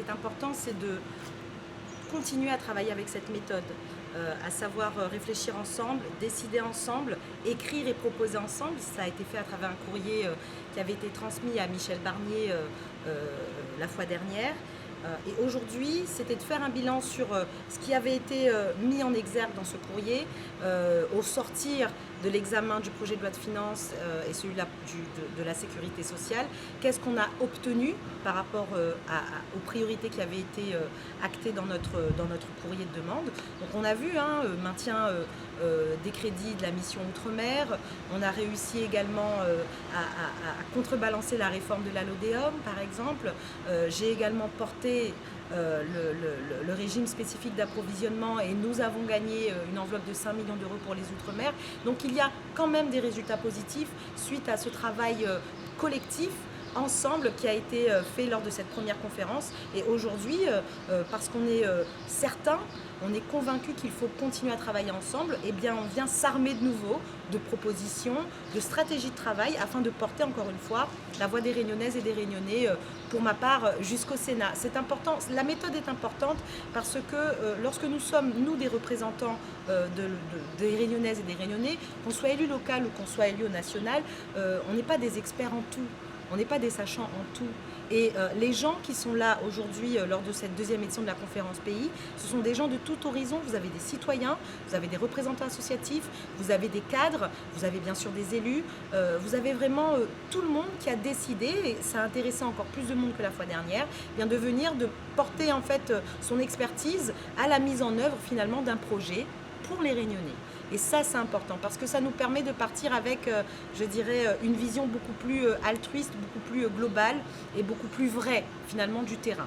est important, c'est de continuer à travailler avec cette méthode, à savoir réfléchir ensemble, décider ensemble, écrire et proposer ensemble. Ça a été fait à travers un courrier qui avait été transmis à Michel Barnier la fois dernière. Et aujourd'hui, c'était de faire un bilan sur ce qui avait été mis en exergue dans ce courrier au sortir de l'examen du projet de loi de finances et celui de la sécurité sociale. Qu'est-ce qu'on a obtenu par rapport aux priorités qui avaient été actées dans notre courrier de demande. Donc on a vu maintien des crédits de la mission Outre-mer. On a réussi également à contrebalancer la réforme de la LODEOM, par exemple. J'ai également porté le régime spécifique d'approvisionnement et nous avons gagné une enveloppe de 5 millions d'euros pour les Outre-mer. Donc il y a quand même des résultats positifs suite à ce travail collectif ensemble qui a été fait lors de cette première conférence. Et aujourd'hui, parce qu'on est certain, on est convaincu qu'il faut continuer à travailler ensemble, eh bien on vient s'armer de nouveau de propositions, de stratégies de travail afin de porter encore une fois la voix des Réunionnaises et des Réunionnais, pour ma part, jusqu'au Sénat. C'est important, la méthode est importante parce que lorsque nous sommes, nous, des représentants des Réunionnaises et des Réunionnais, qu'on soit élu local ou qu'on soit élu au national, on n'est pas des experts en tout. On n'est pas des sachants en tout. Et les gens qui sont là aujourd'hui lors de cette deuxième édition de la conférence pays, ce sont des gens de tout horizon. Vous avez des citoyens, vous avez des représentants associatifs, vous avez des cadres, vous avez bien sûr des élus, vous avez vraiment tout le monde qui a décidé, et ça a intéressé encore plus de monde que la fois dernière, bien de venir, de porter en fait son expertise à la mise en œuvre finalement d'un projet pour les Réunionnais. Et ça, c'est important parce que ça nous permet de partir avec, je dirais, une vision beaucoup plus altruiste, beaucoup plus globale et beaucoup plus vraie finalement du terrain.